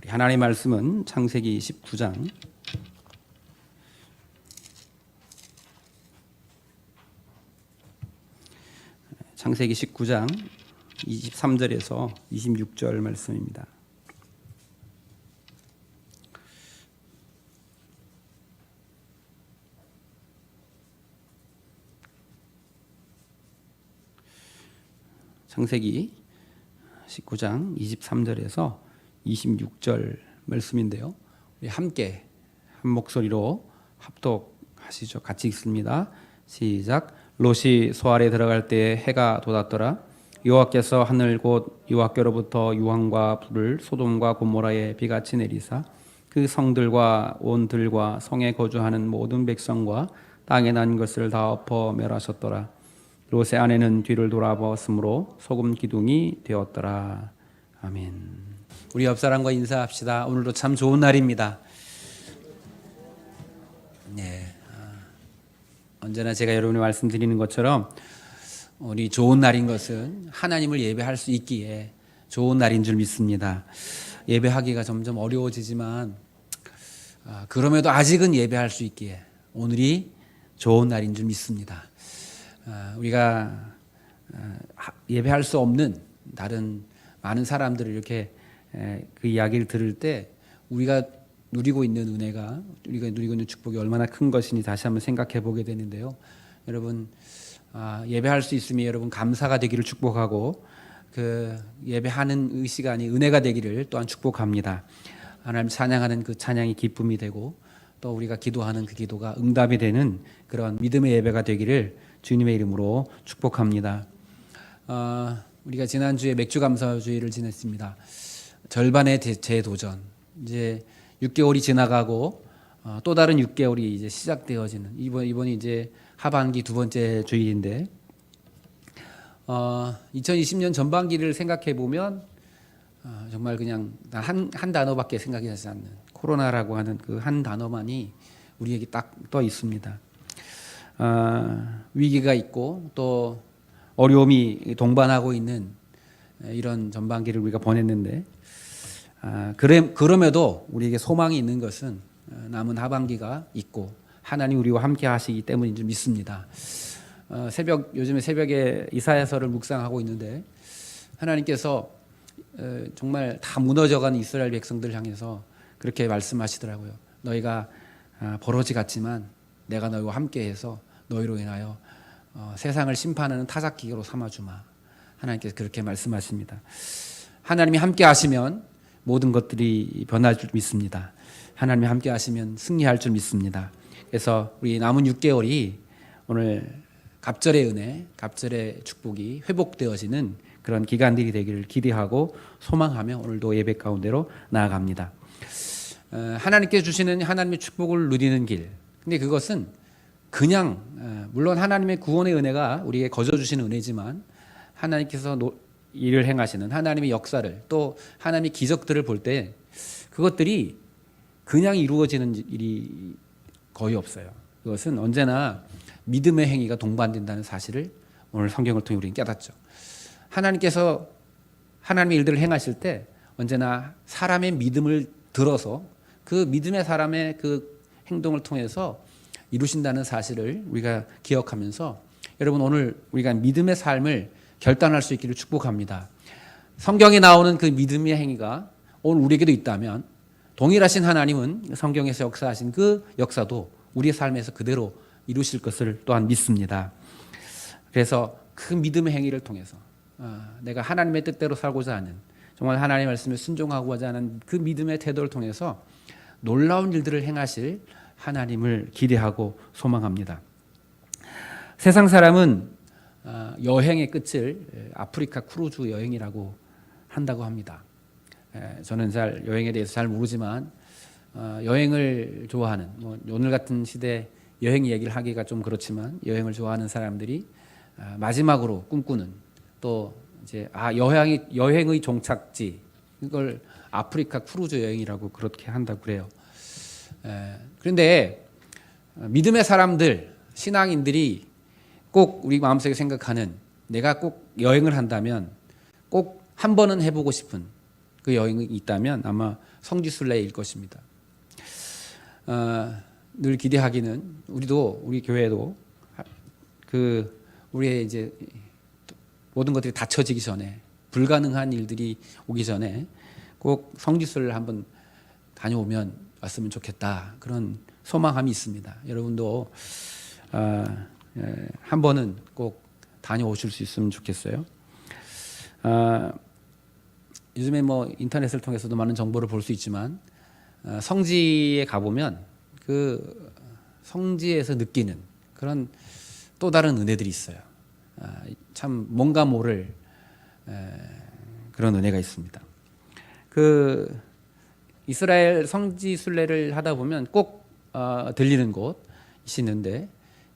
우리 하나님의 말씀은 창세기 19장 창세기 19장 23절에서 26절 말씀입니다. 창세기 19장 23절에서 26절 말씀인데요. 우리 함께 한 목소리로 합독하시죠. 같이 읽습니다. 시작. 롯이 소알에 들어갈 때에 해가 돋았더라. 여호와께서 하늘 곧 여호와께로부터 유황과 불을 소돔과 고모라에 비같이 내리사 그 성들과 온 들과 성에 거주하는 모든 백성과 땅에 난 것을 다 엎어 멸하셨더라. 롯의 아내는 뒤를 돌아보았으므로 소금 기둥이 되었더라. 아멘. 우리 옆 사람과 인사합시다. 오늘도 참 좋은 날입니다. 네. 언제나 제가 여러분이 말씀드리는 것처럼 우리 좋은 날인 것은 하나님을 예배할 수 있기에 좋은 날인 줄 믿습니다. 예배하기가 점점 어려워지지만 그럼에도 아직은 예배할 수 있기에 오늘이 좋은 날인 줄 믿습니다. 우리가 예배할 수 없는 다른 많은 사람들을 이렇게 그 이야기를 들을 때 우리가 누리고 있는 은혜가, 우리가 누리고 있는 축복이 얼마나 큰 것인지 다시 한번 생각해 보게 되는데요. 여러분 예배할 수 있음이 여러분 감사가 되기를 축복하고 그 예배하는 이 시간이 은혜가 되기를 또한 축복합니다. 하나님 찬양하는 그 찬양이 기쁨이 되고 또 우리가 기도하는 그 기도가 응답이 되는 그런 믿음의 예배가 되기를 주님의 이름으로 축복합니다. 우리가 지난주에 맥주 감사주의를 지냈습니다. 절반의 재도전. 이제 6개월이 지나가고 또 다른 6개월이 이제 시작되어지는 이번이 이제 하반기 두 번째 주일인데 2020년 전반기를 생각해 보면 정말 그냥 한 단어밖에 생각이 나지 않는 코로나라고 하는 그 한 단어만이 우리에게 딱 떠 있습니다. 위기가 있고 또 어려움이 동반하고 있는 이런 전반기를 우리가 보냈는데 그럼에도 우리에게 소망이 있는 것은 남은 하반기가 있고 하나님 우리와 함께 하시기 때문인 줄 믿습니다. 요즘에 새벽에 이사야서를 묵상하고 있는데 하나님께서 정말 다 무너져가는 이스라엘 백성들을 향해서 그렇게 말씀하시더라고요. 너희가 버러지 같지만 내가 너희와 함께해서 너희로 인하여 세상을 심판하는 타작기계로 삼아주마. 하나님께서 그렇게 말씀하십니다. 하나님이 함께 하시면 모든 것들이 변할 줄 믿습니다. 하나님이 함께 하시면 승리할 줄 믿습니다. 그래서 우리 남은 6개월이 오늘 갑절의 은혜, 갑절의 축복이 회복되어지는 그런 기간들이 되기를 기대하고 소망하며 오늘도 예배 가운데로 나아갑니다. 하나님께 주시는 하나님의 축복을 누리는 길. 근데 그것은 그냥 물론 하나님의 구원의 은혜가 우리에게 거저 주시는 은혜지만 하나님께서 일을 행하시는 하나님의 역사를 또 하나님의 기적들을 볼 때 그것들이 그냥 이루어지는 일이 거의 없어요. 그것은 언제나 믿음의 행위가 동반된다는 사실을 오늘 성경을 통해 우리는 깨닫죠. 하나님께서 하나님의 일들을 행하실 때 언제나 사람의 믿음을 들어서 그 믿음의 사람의 그 행동을 통해서 이루신다는 사실을 우리가 기억하면서 여러분 오늘 우리가 믿음의 삶을 결단할 수 있기를 축복합니다. 성경에 나오는 그 믿음의 행위가 오늘 우리에게도 있다면 동일하신 하나님은 성경에서 역사하신 그 역사도 우리의 삶에서 그대로 이루실 것을 또한 믿습니다. 그래서 그 믿음의 행위를 통해서 내가 하나님의 뜻대로 살고자 하는 정말 하나님의 말씀에 순종하고자 하는 그 믿음의 태도를 통해서 놀라운 일들을 행하실 하나님을 기대하고 소망합니다. 세상 사람은 여행의 끝을 아프리카 크루즈 여행이라고 한다고 합니다. 저는 잘 여행에 대해서 잘 모르지만 여행을 좋아하는 오늘 같은 시대 여행 얘기를 하기가 좀 그렇지만 여행을 좋아하는 사람들이 마지막으로 꿈꾸는 또 이제 여행의 종착지 이걸 아프리카 크루즈 여행이라고 그렇게 한다고 그래요. 그런데 믿음의 사람들 신앙인들이 꼭 우리 마음속에 생각하는 내가 꼭 여행을 한다면 꼭 한 번은 해보고 싶은 그 여행이 있다면 아마 성지순례일 것입니다. 늘 기대하기는 우리 교회도 우리의 이제 모든 것들이 닫혀지기 전에 불가능한 일들이 오기 전에 꼭 성지순례를 한번 왔으면 좋겠다, 그런 소망함이 있습니다. 여러분도 한 번은 꼭 다녀오실 수 있으면 좋겠어요. 요즘에 뭐 인터넷을 통해서도 많은 정보를 볼 수 있지만 성지에 가보면 그 성지에서 느끼는 그런 또 다른 은혜들이 있어요. 참 뭔가 모를 그런 은혜가 있습니다. 그 이스라엘 성지 순례를 하다 보면 꼭 들리는 곳이 있는데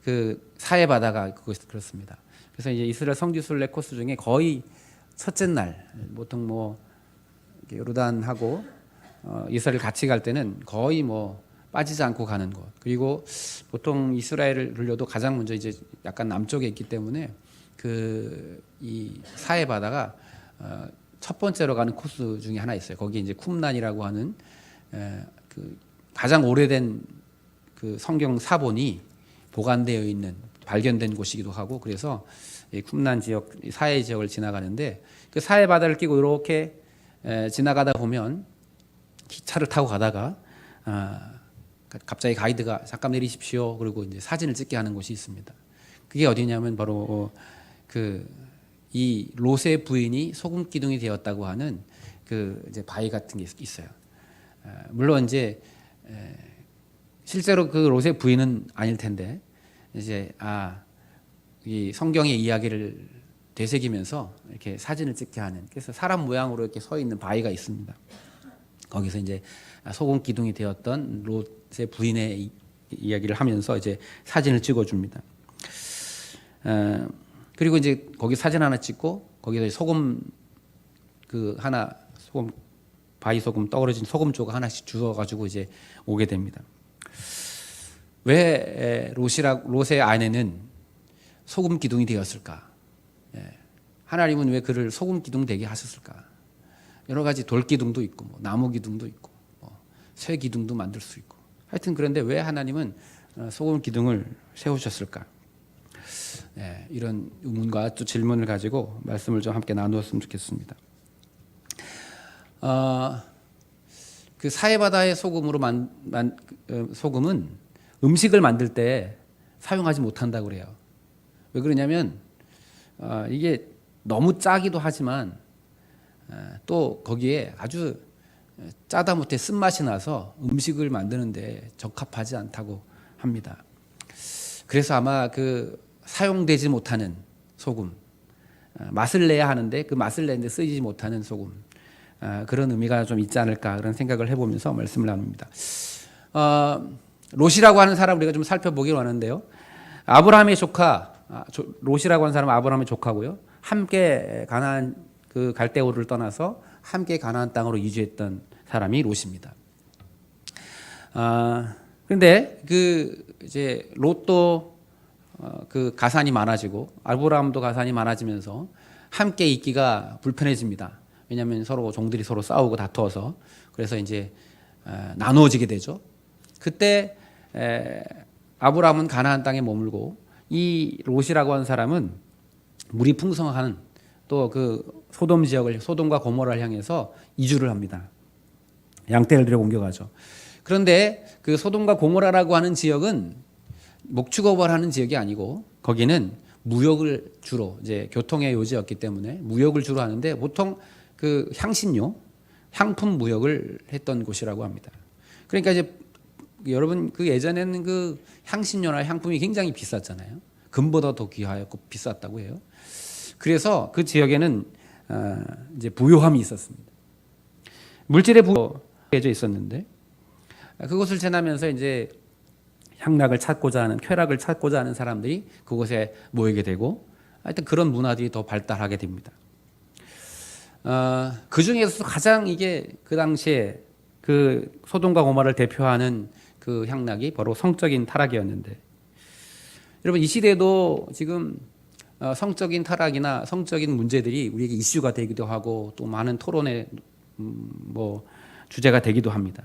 그 사해 바다가 그렇습니다. 그래서 이제 이스라엘 성지 순례 코스 중에 거의 첫째 날, 보통 뭐 요르단하고 이스라엘 같이 갈 때는 거의 뭐 빠지지 않고 가는 곳. 그리고 보통 이스라엘을 돌려도 가장 먼저 이제 약간 남쪽에 있기 때문에 이 사해 바다가 첫 번째로 가는 코스 중에 하나 있어요. 거기 이제 쿰란이라고 하는 그 가장 오래된 그 성경 사본이 보관되어 있는 발견된 곳이기도 하고, 그래서 이 쿰란 지역, 사해 지역을 지나가는데 그 사해 바다를 끼고 이렇게 지나가다 보면 기차를 타고 가다가 갑자기 가이드가 잠깐 내리십시오, 그리고 이제 사진을 찍게 하는 곳이 있습니다. 그게 어디냐면 바로 이 롯의 부인이 소금 기둥이 되었다고 하는 그 이제 바위 같은 게 있어요. 물론 이제 실제로 그 롯의 부인은 아닐 텐데 이제 이 성경의 이야기를 되새기면서 이렇게 사진을 찍게 하는, 그래서 사람 모양으로 이렇게 서 있는 바위가 있습니다. 거기서 이제 소금 기둥이 되었던 롯의 부인의 이야기를 하면서 이제 사진을 찍어줍니다. 그리고 이제 거기 사진 하나 찍고 거기서 소금 바위 소금 떨어진 소금 조각 하나씩 주워가지고 이제 오게 됩니다. 왜 롯의 아내는 소금 기둥이 되었을까? 하나님은 왜 그를 소금 기둥 되게 하셨을까? 여러 가지 돌 기둥도 있고, 뭐 나무 기둥도 있고, 쇠 기둥도 만들 수 있고. 하여튼 그런데 왜 하나님은 소금 기둥을 세우셨을까? 이런 의문과 또 질문을 가지고 말씀을 좀 함께 나누었으면 좋겠습니다. 그 사해바다의 소금은 음식을 만들 때 사용하지 못한다고 그래요. 왜 그러냐면 이게 너무 짜기도 하지만 또 거기에 아주 짜다 못해 쓴맛이 나서 음식을 만드는데 적합하지 않다고 합니다. 그래서 아마 그 사용되지 못하는 소금, 맛을 내야 하는데 그 맛을 내는데 쓰이지 못하는 소금, 그런 의미가 좀 있지 않을까, 그런 생각을 해보면서 말씀을 나눕니다. 롯이라고 하는 사람 우리가 좀 살펴보기로 하는데요. 아브라함의 조카, 롯이라고 하는 사람은 아브라함의 조카고요. 함께 가나안 그 갈대우를 떠나서 함께 가나안 땅으로 이주했던 사람이 롯입니다. 그런데 이제 롯도 그 가산이 많아지고 아브라함도 가산이 많아지면서 함께 있기가 불편해집니다. 왜냐하면 종들이 서로 싸우고 다투어서. 그래서 이제 나누어지게 되죠. 그때 아브라함은 가나안 땅에 머물고 이 롯이라고 하는 사람은 물이 풍성한 또 그 소돔과 고모라를 향해서 이주를 합니다. 양떼를 들여 옮겨가죠. 그런데 그 소돔과 고모라라고 하는 지역은 목축업을 하는 지역이 아니고 거기는 무역을 주로, 이제 교통의 요지였기 때문에 무역을 주로 하는데 보통 그 향품 무역을 했던 곳이라고 합니다. 그러니까 이제 여러분 그 예전에는 그 향신료나 향품이 굉장히 비쌌잖아요. 금보다 더 귀하였고 비쌌다고 해요. 그래서 그 지역에는 이제 부요함이 있었습니다. 물질의 부여해져 있었는데 그곳을 지나면서 이제 향락을 찾고자 하는, 쾌락을 찾고자 하는 사람들이 그곳에 모이게 되고, 하여튼 그런 문화들이 더 발달하게 됩니다. 그 중에서 가장 이게 그 당시에 그 소돔과 고모라를 대표하는 그 향락이 바로 성적인 타락이었는데, 여러분 이 시대에도 지금 성적인 타락이나 성적인 문제들이 우리에게 이슈가 되기도 하고 또 많은 토론의 뭐 주제가 되기도 합니다.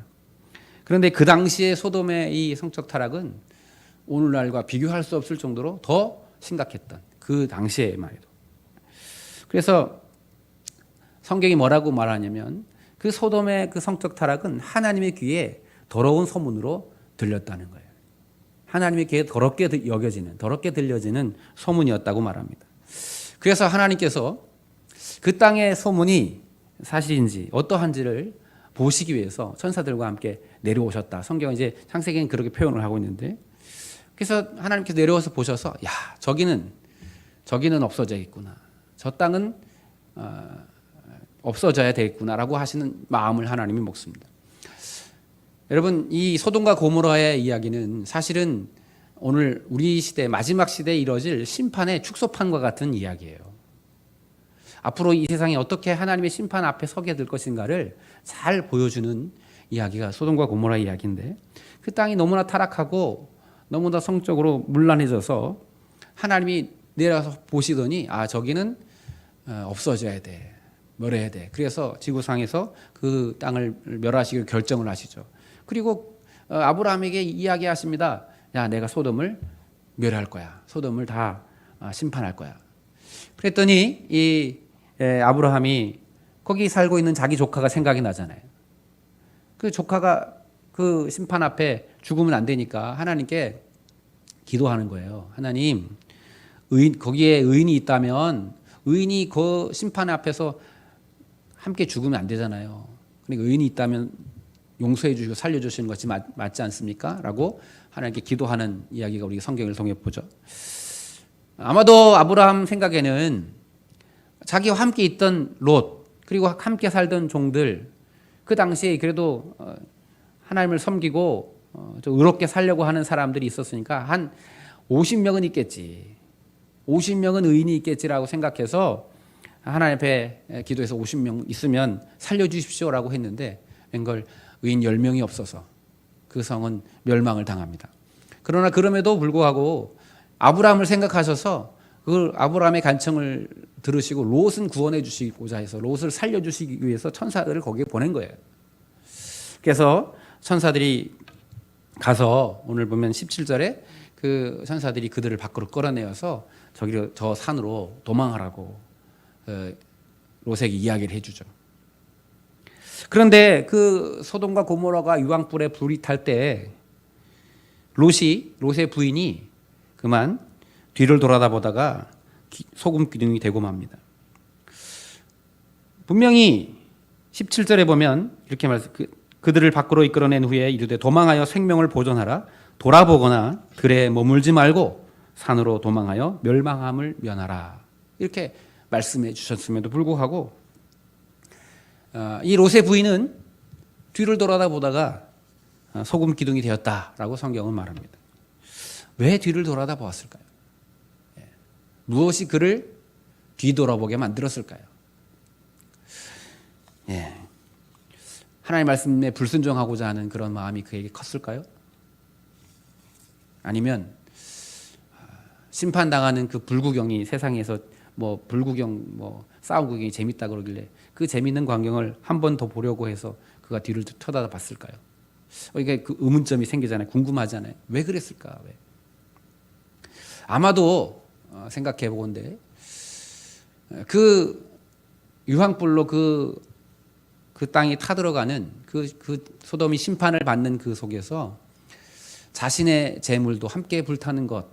그런데 그 당시에 소돔의 이 성적 타락은 오늘날과 비교할 수 없을 정도로 더 심각했던 그 당시에 말이죠. 그래서 성경이 뭐라고 말하냐면 그 소돔의 그 성적 타락은 하나님의 귀에 더러운 소문으로 들렸다는 거예요. 하나님의 귀에 더럽게 여겨지는, 더럽게 들려지는 소문이었다고 말합니다. 그래서 하나님께서 그 땅의 소문이 사실인지 어떠한지를 보시기 위해서 천사들과 함께 내려오셨다. 성경은 이제 창세기는 그렇게 표현을 하고 있는데, 그래서 하나님께서 내려와서 보셔서 야, 저기는 없어져 있구나. 저 땅은 없어져야 되겠구나라고 하시는 마음을 하나님이 먹습니다. 여러분, 이 소돔과 고모라의 이야기는 사실은 오늘 우리 시대 마지막 시대에 이뤄질 심판의 축소판과 같은 이야기예요. 앞으로 이 세상이 어떻게 하나님의 심판 앞에 서게 될 것인가를 잘 보여주는 이야기가 소돔과 고모라 이야기인데, 그 땅이 너무나 타락하고 너무나 성적으로 문란해져서 하나님이 내려서 보시더니 아, 저기는 없어져야 돼, 멸해야 돼. 그래서 지구상에서 그 땅을 멸하시기로 결정을 하시죠. 그리고 아브라함에게 이야기하십니다. 야, 내가 소돔을 멸할 거야. 소돔을 다 심판할 거야. 그랬더니 이 아브라함이 거기 살고 있는 자기 조카가 생각이 나잖아요. 그 조카가 그 심판 앞에 죽으면 안 되니까 하나님께 기도하는 거예요. 하나님, 거기에 의인이 있다면 의인이 그 심판 앞에서 함께 죽으면 안 되잖아요. 그러니까 의인이 있다면 용서해 주시고 살려주시는 것이 맞지 않습니까? 라고 하나님께 기도하는 이야기가 우리 성경을 통해 보죠. 아마도 아브라함 생각에는 자기와 함께 있던 롯, 그리고 함께 살던 종들, 그 당시에 그래도 하나님을 섬기고 좀 의롭게 살려고 하는 사람들이 있었으니까 한 50명은 있겠지. 50명은 의인이 있겠지라고 생각해서 하나님 앞에 기도해서 50명 있으면 살려주십시오라고 했는데 웬걸 의인 10명이 없어서 그 성은 멸망을 당합니다. 그러나 그럼에도 불구하고 아브라함을 생각하셔서 그 아브라함의 간청을 들으시고 롯은 구원해 주시고자 해서 롯을 살려주시기 위해서 천사들을 거기에 보낸 거예요. 그래서 천사들이 가서 오늘 보면 17절에 그 천사들이 그들을 밖으로 끌어내어서 저 산으로 도망하라고 롯에게 이야기를 해주죠. 그런데 그 소돔과 고모라가 유황불에 불이 탈 때 롯의 부인이 그만 뒤를 돌아다보다가 소금 기둥이 되고 맙니다. 분명히 17절에 보면 이렇게 그들을 밖으로 이끌어낸 후에 이르되 도망하여 생명을 보존하라. 돌아보거나 들에 머물지 말고 산으로 도망하여 멸망함을 면하라. 이렇게 말씀해 주셨음에도 불구하고 이 롯의 부인은 뒤를 돌아다보다가 소금 기둥이 되었다라고 성경은 말합니다. 왜 뒤를 돌아다보았을까요? 무엇이 그를 뒤돌아보게 만들었을까요? 하나님의 말씀에 불순종하고자 하는 그런 마음이 그에게 컸을까요? 아니면 심판당하는 그 불구경이 세상에서 싸움 구경이 재밌다 그러길래 그 재밌는 광경을 한 번 더 보려고 해서 그가 뒤를 쳐다봤을까요? 이게 그 의문점이 생기잖아요. 궁금하잖아요. 왜 그랬을까? 왜? 아마도 생각해 보건데 그 유황불로 그 땅이 타들어가는 그 소돔이 심판을 받는 그 속에서 자신의 재물도 함께 불타는 것,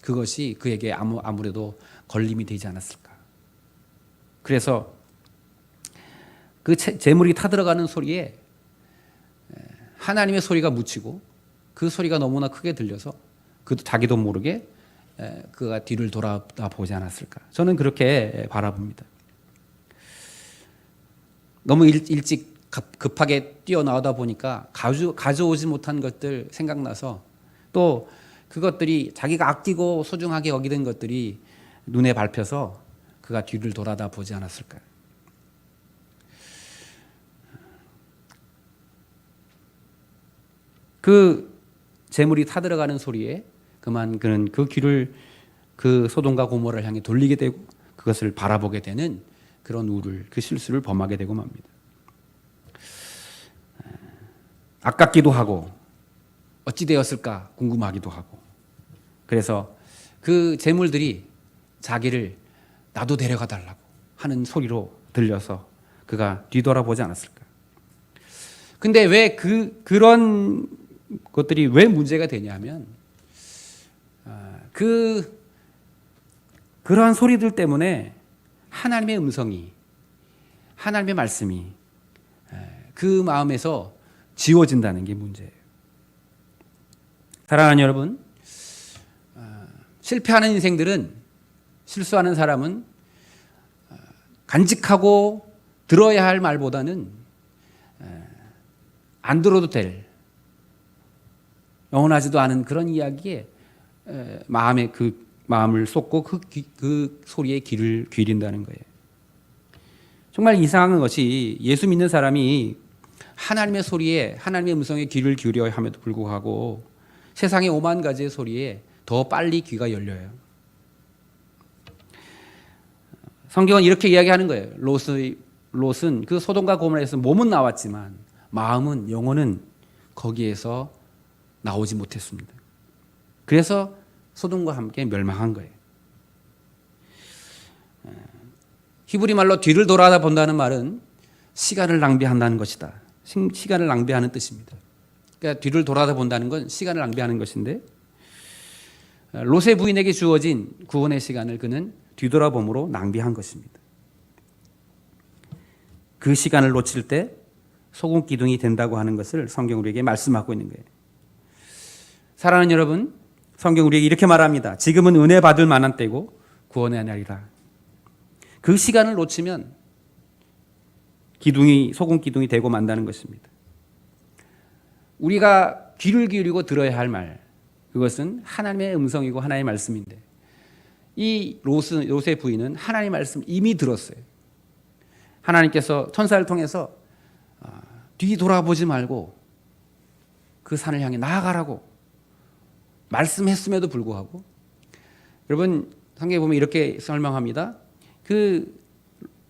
그것이 그에게 아무래도 걸림이 되지 않았을까. 그래서 그 재물이 타들어가는 소리에 하나님의 소리가 묻히고 그 소리가 너무나 크게 들려서 자기도 모르게 그가 뒤를 돌아보지 않았을까. 저는 그렇게 바라봅니다. 너무 일찍 급하게 뛰어나오다 보니까 가져오지 못한 것들 생각나서 또 그것들이 자기가 아끼고 소중하게 여기던 것들이 눈에 밟혀서 그가 뒤를 돌아보지 않았을까. 그 재물이 타들어가는 소리에 그만 그는 그 귀를 그 소돔과 고모라를 향해 돌리게 되고 그것을 바라보게 되는 그런 그 실수를 범하게 되고 맙니다. 아깝기도 하고 어찌 되었을까 궁금하기도 하고, 그래서 그 재물들이 자기를 나도 데려가 달라고 하는 소리로 들려서 그가 뒤돌아보지 않았을까. 근데 왜 그런 것들이 왜 문제가 되냐면 그러한 소리들 때문에 하나님의 음성이, 하나님의 말씀이 그 마음에서 지워진다는 게 문제예요. 사랑하는 여러분, 실패하는 인생들은, 실수하는 사람은 간직하고 들어야 할 말보다는 안 들어도 될, 영원하지도 않은 그런 이야기에 마음을 쏟고 그 소리에 귀를 기울인다는 거예요. 정말 이상한 것이 예수 믿는 사람이 하나님의 소리에, 하나님의 음성에 귀를 기울여야 함에도 불구하고 세상의 오만 가지의 소리에 더 빨리 귀가 열려요. 성경은 이렇게 이야기하는 거예요. 롯은 그 소돔과 고모라에서 몸은 나왔지만 마음은, 영혼은 거기에서 나오지 못했습니다. 그래서 소돔과 함께 멸망한 거예요. 히브리 말로 뒤를 돌아다 본다는 말은 시간을 낭비한다는 것이다. 시간을 낭비하는 뜻입니다. 그러니까 뒤를 돌아다 본다는 건 시간을 낭비하는 것인데, 롯의 부인에게 주어진 구원의 시간을 그는 뒤돌아봄으로 낭비한 것입니다. 그 시간을 놓칠 때 소금 기둥이 된다고 하는 것을 성경 우리에게 말씀하고 있는 거예요. 사랑하는 여러분, 성경 우리에게 이렇게 말합니다. 지금은 은혜 받을 만한 때고 구원의 날이라. 그 시간을 놓치면 소금 기둥이 되고 만다는 것입니다. 우리가 귀를 기울이고 들어야 할 말, 그것은 하나님의 음성이고 하나님의 말씀인데, 이 롯의 부인은 하나님의 말씀을 이미 들었어요. 하나님께서 천사를 통해서 뒤 돌아보지 말고 그 산을 향해 나아가라고 말씀했음에도 불구하고, 여러분 성경에 보면 이렇게 설명합니다. 그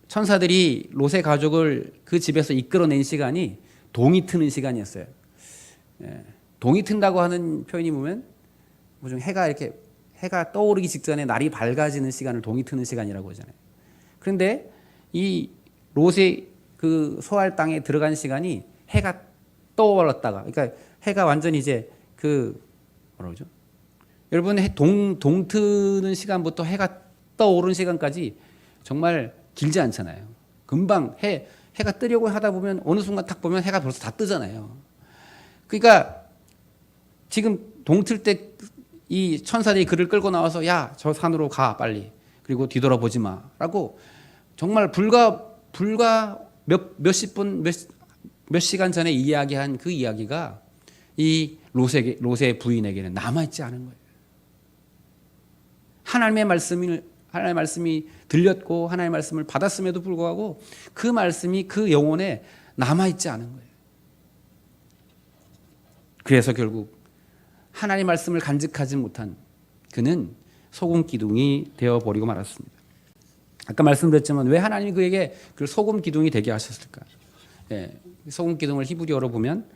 천사들이 롯의 가족을 그 집에서 이끌어낸 시간이 동이 트는 시간이었어요. 동이 튼다고 하는 표현이 보면 보통 해가 떠오르기 직전에 날이 밝아지는 시간을 동이 트는 시간이라고 하잖아요. 그런데 이 롯의 그 소알 땅에 들어간 시간이 해가 떠올랐다가, 그러니까 해가 완전히 이제 뭐라고 그러죠? 여러분 동 트는 시간부터 해가 떠오르는 시간까지 정말 길지 않잖아요. 금방 해가 뜨려고 하다 보면 어느 순간 딱 보면 해가 벌써 다 뜨잖아요. 그러니까 지금 동틀 때 이 천사들이 그를 끌고 나와서 야, 저 산으로 가 빨리, 그리고 뒤돌아보지 마라고 정말 불과 몇십 분, 몇 시간 전에 이야기한 그 이야기가 이 롯의 부인에게는 남아있지 않은 거예요. 하나님의 말씀이 들렸고 하나님의 말씀을 받았음에도 불구하고 그 말씀이 그 영혼에 남아있지 않은 거예요. 그래서 결국 하나님의 말씀을 간직하지 못한 그는 소금 기둥이 되어버리고 말았습니다. 아까 말씀드렸지만 왜 하나님이 그에게 그 소금 기둥이 되게 하셨을까? 소금 기둥을 히브리어로 보면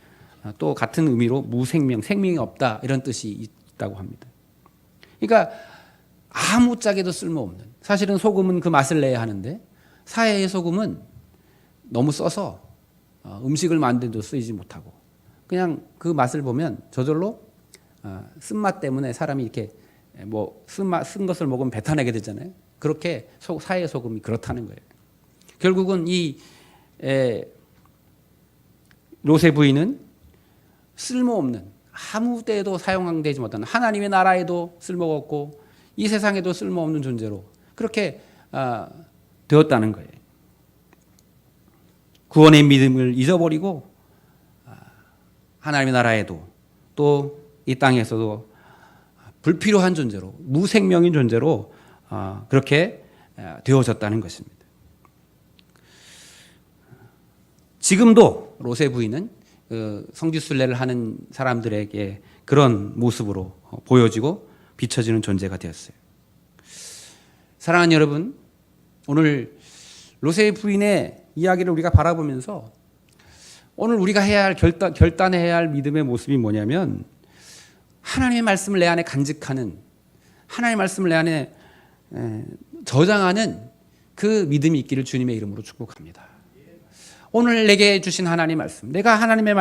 또 같은 의미로 무생명, 생명이 없다, 이런 뜻이 있다고 합니다. 그러니까 아무짝에도 쓸모없는, 사실은 소금은 그 맛을 내야 하는데 사해의 소금은 너무 써서 음식을 만드는 데 쓰이지 못하고 그냥 그 맛을 보면 저절로 쓴맛 때문에 사람이 이렇게 쓴 것을 먹으면 배탈내게 되잖아요. 그렇게 사해의 소금이 그렇다는 거예요. 결국은 이 롯의 부인은 쓸모없는, 아무 때에도 사용되지 못하는, 하나님의 나라에도 쓸모가 없고 이 세상에도 쓸모없는 존재로 그렇게 되었다는 거예요. 구원의 믿음을 잊어버리고 하나님의 나라에도 또 이 땅에서도 불필요한 존재로, 무생명인 존재로 그렇게 되어졌다는 것입니다. 지금도 롯의 부인은 성지순례를 하는 사람들에게 그런 모습으로 보여지고 비춰지는 존재가 되었어요. 사랑하는 여러분, 오늘 롯의 부인의 이야기를 우리가 바라보면서 오늘 우리가 해야 할 결단해야 할 믿음의 모습이 뭐냐면 하나님의 말씀을 내 안에 간직하는, 하나님의 말씀을 내 안에 저장하는 그 믿음이 있기를 주님의 이름으로 축복합니다. 오늘 내게 주신 하나님의 말씀, 내가 하나님의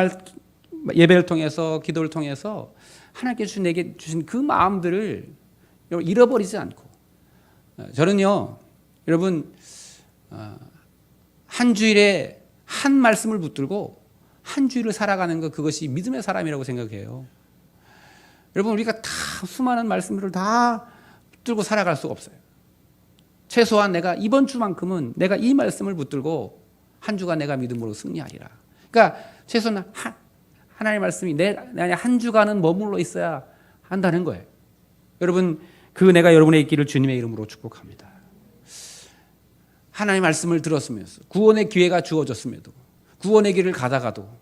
예배를 통해서 기도를 통해서 하나님께 내게 주신 그 마음들을 잃어버리지 않고, 저는요 여러분 한 주일에 한 말씀을 붙들고 한 주일을 살아가는 것, 그것이 믿음의 사람이라고 생각해요. 여러분 우리가 다 수많은 말씀들을 다 붙들고 살아갈 수가 없어요. 최소한 내가 이번 주만큼은 내가 이 말씀을 붙들고 한 주간 내가 믿음으로 승리하리라. 그러니까 최소한 하나님의 말씀이 내 안에 한 주간은 머물러 있어야 한다는 거예요. 여러분 내가 여러분의 있기를 주님의 이름으로 축복합니다. 하나님의 말씀을 들었으면서 구원의 기회가 주어졌음에도 구원의 길을 가다가도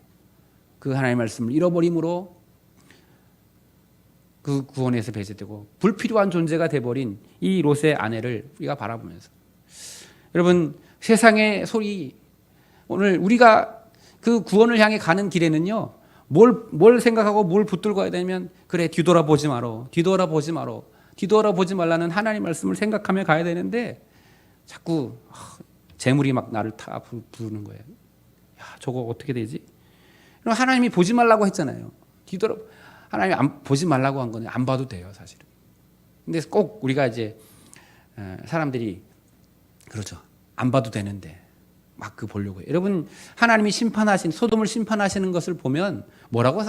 그 하나님의 말씀을 잃어버림으로 그 구원에서 배제되고 불필요한 존재가 돼버린 이 롯의 아내를 우리가 바라보면서, 여러분 세상의 소리, 오늘 우리가 그 구원을 향해 가는 길에는요 뭘 생각하고 뭘 붙들고 가야 되냐면, 그래 뒤돌아보지 마라, 뒤돌아보지 말라는 하나님 말씀을 생각하며 가야 되는데 자꾸 재물이 막 나를 다 부르는 거예요. 야, 저거 어떻게 되지? 그럼 하나님이 보지 말라고 했잖아요. 하나님이 보지 말라고 한 거는 안 봐도 돼요, 사실은. 근데 꼭 우리가 이제 사람들이 그렇죠. 안 봐도 되는데 막 보려고 해요. 여러분 하나님이 소돔을 심판하시는 것을 보면 뭐라고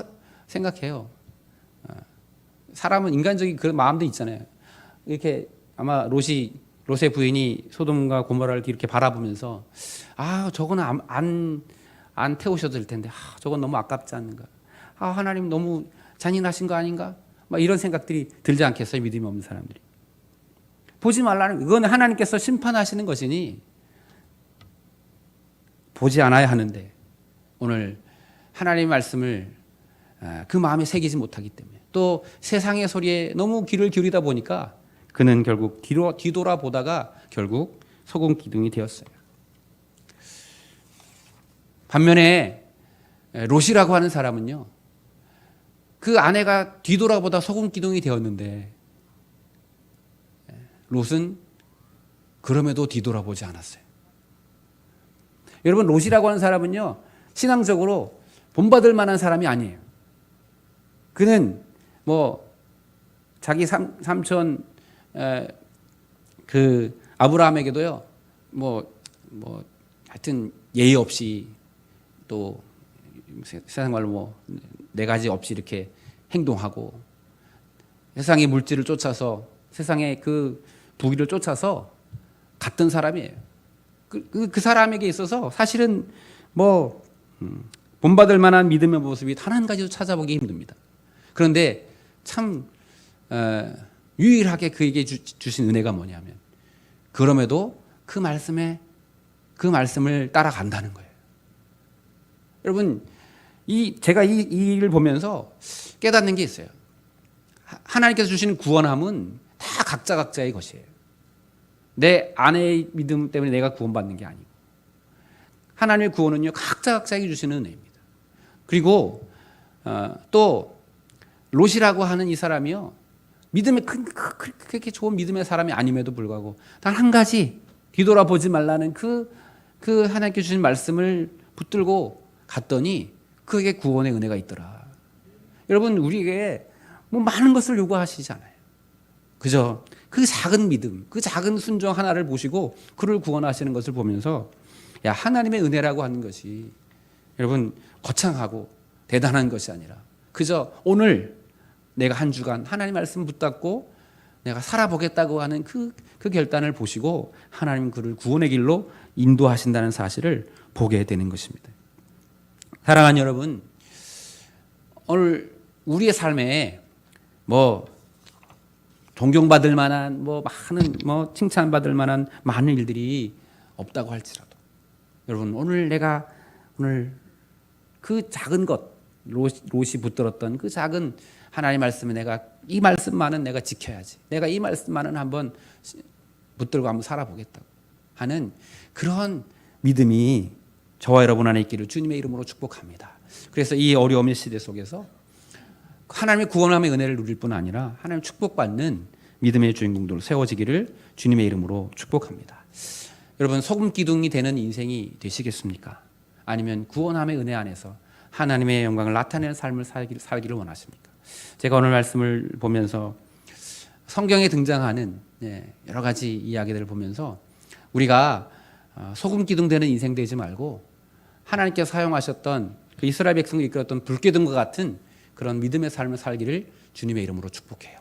생각해요? 사람은 인간적인 그런 마음도 있잖아요. 이렇게 아마 롯의 부인이 소돔과 고모라를 이렇게 바라보면서 저거는 안 태우셔도 될 텐데 저건 너무 아깝지 않는가? 하나님 너무 잔인하신 거 아닌가? 막 이런 생각들이 들지 않겠어요? 믿음이 없는 사람들이. 보지 말라는, 이거는 하나님께서 심판하시는 것이니 보지 않아야 하는데 오늘 하나님의 말씀을 그 마음에 새기지 못하기 때문에, 또 세상의 소리에 너무 귀를 기울이다 보니까 그는 결국 뒤돌아보다가 결국 소금 기둥이 되었어요. 반면에 롯이라고 하는 사람은요, 그 아내가 뒤돌아보다 소금 기둥이 되었는데 롯은 그럼에도 뒤돌아보지 않았어요. 여러분 롯이라고 하는 사람은요 신앙적으로 본받을 만한 사람이 아니에요. 그는 자기 삼촌 그 아브라함에게도요 하여튼 예의 없이, 또 세상 말로 네 가지 없이 이렇게 행동하고 세상의 물질을 쫓아서, 세상의 그 부귀를 쫓아서 갔던 사람이에요. 그 사람에게 있어서 사실은 본받을 만한 믿음의 모습이 단 한 가지도 찾아보기 힘듭니다. 그런데 참 유일하게 그에게 주신 은혜가 뭐냐면, 그럼에도 그 말씀을 따라간다는 거예요. 여러분 제가 이 일을 보면서 깨닫는 게 있어요. 하나님께서 주시는 구원함은 다 각자의 것이에요. 내 아내의 믿음 때문에 내가 구원받는 게 아니고, 하나님의 구원은요 각자에게 주시는 은혜입니다. 그리고 또 롯이라고 하는 이 사람이요 믿음의 그렇게 좋은 믿음의 사람이 아님에도 불구하고 단 한 가지 뒤돌아보지 말라는 그 하나님께 주신 말씀을 붙들고 갔더니 그에게 구원의 은혜가 있더라. 여러분 우리에게 많은 것을 요구하시잖아요. 그죠? 그 작은 믿음, 그 작은 순종 하나를 보시고 그를 구원하시는 것을 보면서, 야, 하나님의 은혜라고 하는 것이 여러분 거창하고 대단한 것이 아니라 그저 오늘 내가 한 주간 하나님 말씀 붙잡고 내가 살아보겠다고 하는 그 결단을 보시고 하나님 그를 구원의 길로 인도하신다는 사실을 보게 되는 것입니다. 사랑하는 여러분, 오늘 우리의 삶에 존경받을 만한 많은 칭찬받을 만한 많은 일들이 없다고 할지라도, 여러분 오늘 그 작은 것, 롯이 붙들었던 그 작은 하나님의 말씀에 내가 이 말씀만은 내가 지켜야지, 내가 이 말씀만은 한번 붙들고 한번 살아보겠다고 하는 그런 믿음이 저와 여러분 안에 있기를 주님의 이름으로 축복합니다. 그래서 이 어려움의 시대 속에서 하나님의 구원함의 은혜를 누릴 뿐 아니라 하나님 축복받는 믿음의 주인공들로 세워지기를 주님의 이름으로 축복합니다. 여러분, 소금 기둥이 되는 인생이 되시겠습니까? 아니면 구원함의 은혜 안에서 하나님의 영광을 나타내는 삶을 살기를 원하십니까? 제가 오늘 말씀을 보면서 성경에 등장하는 여러 가지 이야기들을 보면서 우리가 소금 기둥 되는 인생 되지 말고 하나님께서 사용하셨던 그 이스라엘 백성을 이끌었던 불기둥과 같은 그런 믿음의 삶을 살기를 주님의 이름으로 축복해요.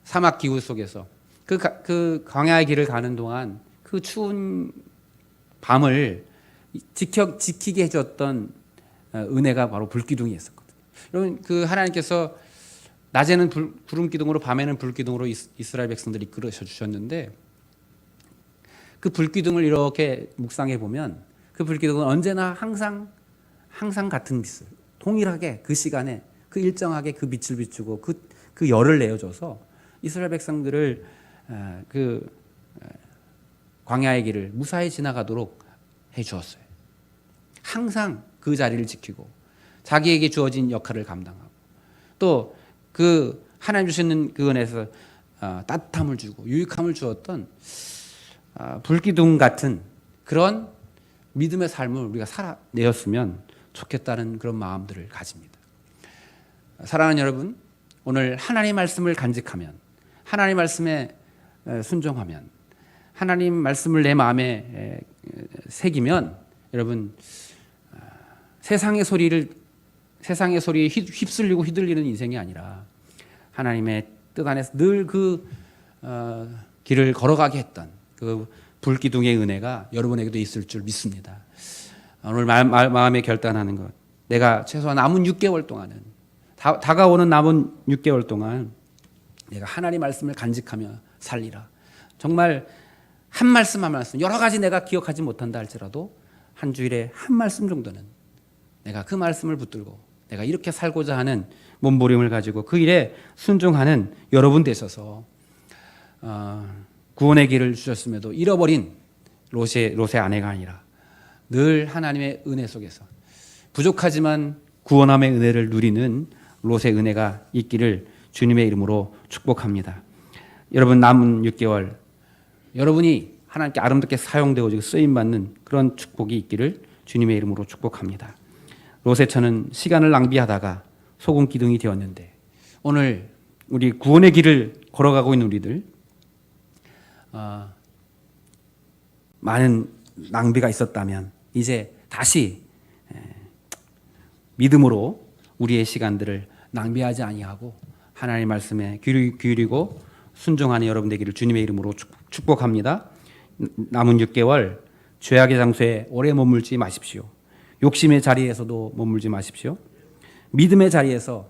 사막 기후 속에서 그 광야의 길을 가는 동안 그 추운 밤을 지키게 해줬던 은혜가 바로 불기둥이 있었거든요. 여러분, 그 하나님께서 낮에는 구름 기둥으로 밤에는 불 기둥으로 이스라엘 백성들이 이끌어 주셨는데 그 불 기둥을 이렇게 묵상해 보면 그 불 기둥은 언제나 항상 같은 빛을 동일하게 그 시간에 그 일정하게 그 빛을 비추고 그 열을 내어줘서 이스라엘 백성들을 그 광야의 길을 무사히 지나가도록 해 주었어요. 항상 그 자리를 지키고 자기에게 주어진 역할을 감당하고 또 그 하나님 주시는 그 은혜에서 따뜻함을 주고 유익함을 주었던 불기둥 같은 그런 믿음의 삶을 우리가 살아내었으면 좋겠다는 그런 마음들을 가집니다. 사랑하는 여러분, 오늘 하나님 말씀을 간직하면, 하나님 말씀에 순종하면, 하나님 말씀을 내 마음에 새기면 여러분 세상의 소리에 휩쓸리고 휘둘리는 인생이 아니라 하나님의 뜻 안에서 늘 그 길을 걸어가게 했던 그 불기둥의 은혜가 여러분에게도 있을 줄 믿습니다. 오늘 마음에 결단하는 것, 내가 최소한 남은 6개월 동안은 다가오는 남은 6개월 동안 내가 하나님 말씀을 간직하며 살리라. 정말 한 말씀 한 말씀, 여러 가지 내가 기억하지 못한다 할지라도 한 주일에 한 말씀 정도는 내가 그 말씀을 붙들고 내가 이렇게 살고자 하는 몸부림을 가지고 그 일에 순종하는 여러분 되셔서 구원의 길을 주셨음에도 잃어버린 롯의 아내가 아니라 늘 하나님의 은혜 속에서 부족하지만 구원함의 은혜를 누리는 롯의 은혜가 있기를 주님의 이름으로 축복합니다. 여러분, 남은 6개월 여러분이 하나님께 아름답게 사용되고 쓰임받는 그런 축복이 있기를 주님의 이름으로 축복합니다. 롯의 처는 시간을 낭비하다가 소금 기둥이 되었는데 오늘 우리 구원의 길을 걸어가고 있는 우리들 많은 낭비가 있었다면 이제 다시 믿음으로 우리의 시간들을 낭비하지 아니하고 하나님의 말씀에 귀 기울이고 순종하는 여러분 되기를 주님의 이름으로 축복합니다. 남은 6개월 죄악의 장소에 오래 머물지 마십시오. 욕심의 자리에서도 머물지 마십시오. 믿음의 자리에서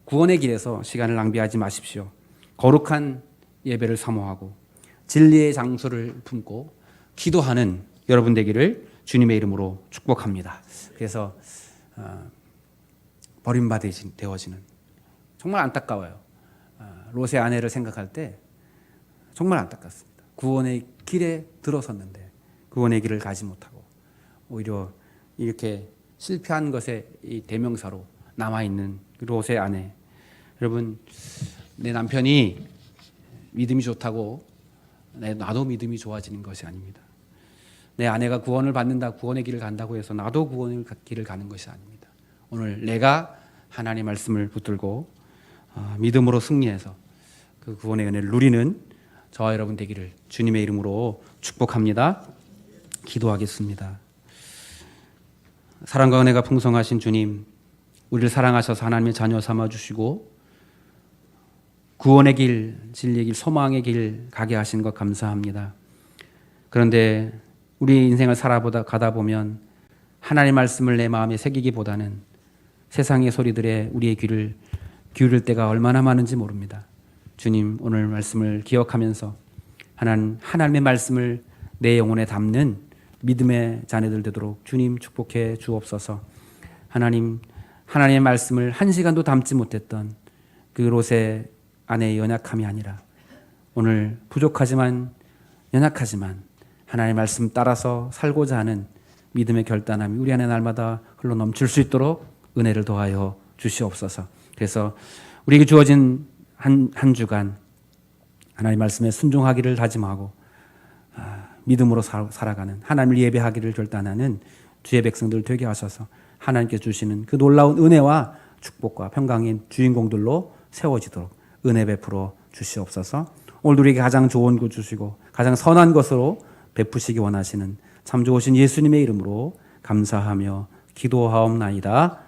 구원의 길에서 시간을 낭비하지 마십시오. 거룩한 예배를 사모하고 진리의 장소를 품고 기도하는 여러분 되기를 주님의 이름으로 축복합니다. 그래서 버림받아지는 정말 안타까워요. 롯의 아내를 생각할 때 정말 안타깝습니다. 구원의 길에 들어섰는데 구원의 길을 가지 못하고 오히려 이렇게 실패한 것의 이 대명사로 남아있는 롯의 아내. 여러분, 내 남편이 믿음이 좋다고 나도 믿음이 좋아지는 것이 아닙니다. 내 아내가 구원을 받는다, 구원의 길을 간다고 해서 나도 구원의 길을 가는 것이 아닙니다. 오늘 내가 하나님의 말씀을 붙들고 믿음으로 승리해서 그 구원의 은혜를 누리는 저와 여러분 되기를 주님의 이름으로 축복합니다. 기도하겠습니다. 사랑과 은혜가 풍성하신 주님, 우리를 사랑하셔서 하나님의 자녀 삼아주시고 구원의 길, 진리의 길, 소망의 길 가게 하신 것 감사합니다. 그런데 우리 인생을 살아가다 보면 하나님의 말씀을 내 마음에 새기기보다는 세상의 소리들에 우리의 귀를 기울일 때가 얼마나 많은지 모릅니다. 주님, 오늘 말씀을 기억하면서 하나님의 말씀을 내 영혼에 담는 믿음의 자녀들 되도록 주님 축복해 주옵소서. 하나님의 말씀을 한 시간도 담지 못했던 그 롯의 아내의 연약함이 아니라 오늘 부족하지만 연약하지만 하나님의 말씀 따라서 살고자 하는 믿음의 결단함이 우리 안에 날마다 흘러 넘칠 수 있도록 은혜를 더하여 주시옵소서. 그래서 우리에게 주어진 한 주간 하나님 말씀에 순종하기를 다짐하고 믿음으로 살아가는, 하나님을 예배하기를 결단하는 주의 백성들 되게 하셔서 하나님께 주시는 그 놀라운 은혜와 축복과 평강인 주인공들로 세워지도록 은혜 베풀어 주시옵소서. 오늘 우리에게 가장 좋은 것 주시고 가장 선한 것으로 베푸시기 원하시는 참 좋으신 예수님의 이름으로 감사하며 기도하옵나이다.